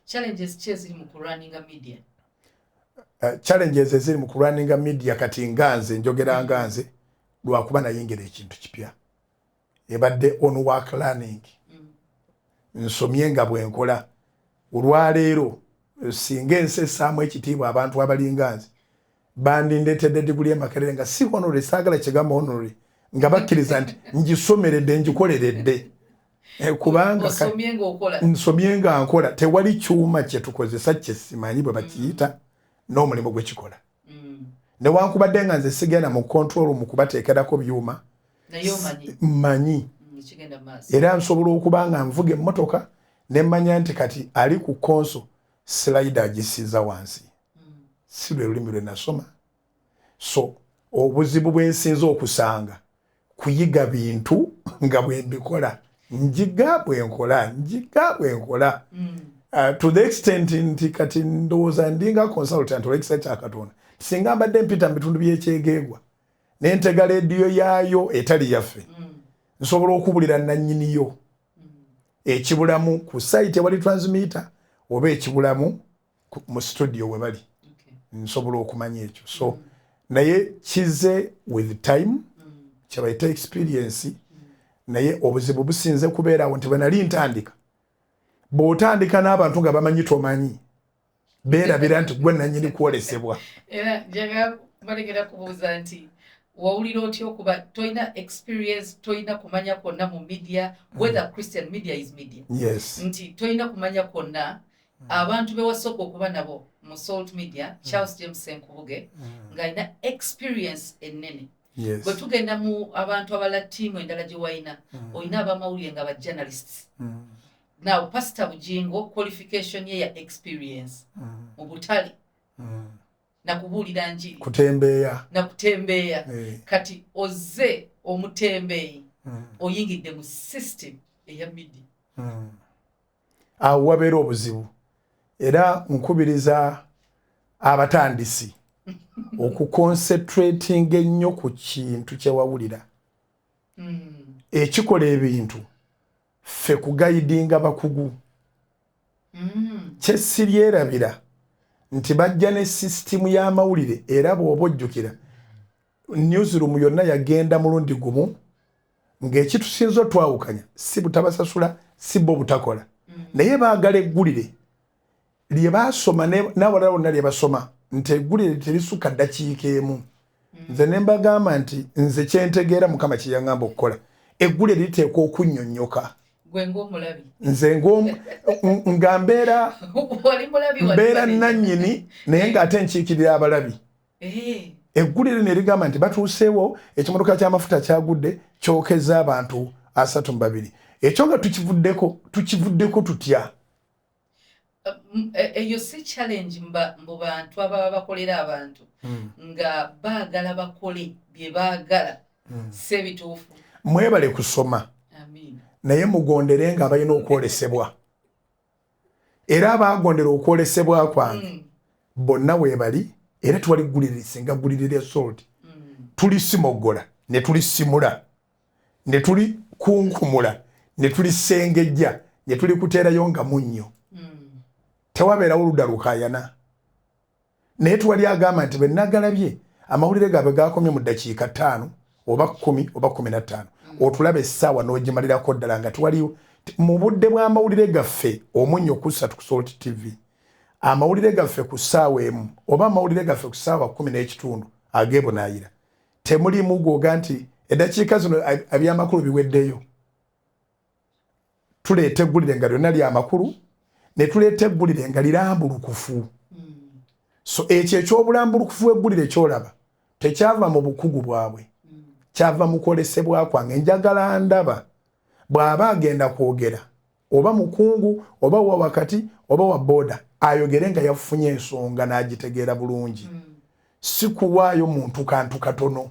challenges chezi mu running media challenges eziri mu running media kati nganze njogera nganze lwakuba nayengera ekintu kipya ebadde on work learning nsomye nga bwenkola olwaleero singa ensesaamu ekitiibwa abantu abalinganze bandindetedde diguli emakerere nga si honore saagala kigamba honore nga bakkiriza nti ngisomeredde ngikoleredde kubanga nsomye nga nkola tewali kyuma kyetukozesa kyesimanyi bwe bakiyita n'omulimu gwe kikola newankubadde nga nze sigenda mu control mu kubateekerako byuma mmanyi era nsobola okuba nga nvuga emmotoka nemmanya nti kati ali ku konso slider agisiiza wansi si lwe lulimi lwe nasoma so obuzibu bwensinza okusanga kuyiga bintu nga bwe mbikola njiga bwenkola to the extent nti kati ndowooza ndinga consultant olw'ekisa Katonda singa mbadde mpita mu bitundu by'ekyegeegwa n'entega leediyo yaayo etali yaffe nsobola okubulira nannyiniyo ekibulamu ku site ewali transmitter oba ekibulamu mu studio we bali nsobola okumanya ekyo so naye kize with time kyabayita experience naye obuzibu businze kubeerawo nti bwe nali ntandika bw'otandika n'abantu nga bamanyi tomanyi beerabira nti gwe nannyini kwolesebwa era njaga balekera kubuuza nti wawulira otya okuba toyina experience toyina kumanya kwonna mu media whether Christian media is media yes nti toyina kumanya kwonna abantu bewasooka okuba nabo mu Salt Media Charles James Senkubuge ng'alina experience ennene bwe tugenda mu abantu abala ttiimu endala gye wayina olina abamawulire nga ba journalists now Pastor Bujingo qualification ye ya experience mu butale na kubuulira njiri kutembeeya kati oze omutembeeyi oyingidde mu system eya media awo wabeera obuzibu era nkubiriza abatandisi okuconcentrating ennyo ku kintu kyewawulira ekikola ebintu ffe kugayidinga bakugu kyesiryerabira nti bajja ne sisitimu y'amawulire era bw'oba ojjukira newsroom yonna yagenda mulundi gumu ng'ekitusinza otwawukanya si butabasasula si bo butakola naye baagala eggulire lye baasoma n'abalala bonna lye basoma nti eggulire terisuka ddakiika emu nze ne mbagamba nti nze kyentegeera Mukama kye yaŋŋamba okukola eggulire liteekwa okunnyonnyoka nze nga mbeera nannyini naye ng'ate nkiikirira abalabi eggulire ne ligamba nti batuuseewo ekimotoka ky'amafuta kyagudde kyokeza abantu 32 ekyo nga tukivuddeko tutya eyo si challenge mu bantu ababa bakolera abantu nga baagala bakole bye baagala si bituufu mwebale kusoma naye mugondere nga balina okwolesebwa era abaagondera okwolesebwa kwange bonna weebali era tuwali ggulire singa ggulire lya Salt tulisimoggola ne tulisimula ne tuli kunkumula ne tulisengejja ne tuli kuteerayo nga munnyo tewabeerawo oludda lukaayana naye tuwali agamba nti bwe nagalabye amawulire gaabwe gaakomye mu ddakiika 5 oba 10 oba 15 otulaba essaawa n'ogimalirako ddala nga tuwaliwo mu budde bw'amawulire gaffe omunnyo ku 3 ku Salt TV amawulire gaffe ku ssaawa emu oba amawulire gaffe ku ssaawa 10 ag'ebunaayira temulimu gwoga nti eddakiika zino ebyamakulu biweddeyo tuleeta eggulire nga lyonna lyamakulu ne tuleeta eggulire nga lirambulukufu so ekyo eky'obulambulukufu bw'eggulire kyolaba tekyava mu bukugu bwabwe kyava mu kwolesebwa kwange njagala ndaba bw'aba agenda kwogera oba mukungu oba wa wakati oba wa boda ayogere nga yafunye ensonga n'agitegeera bulungi si kuwaayo muntu kantu katono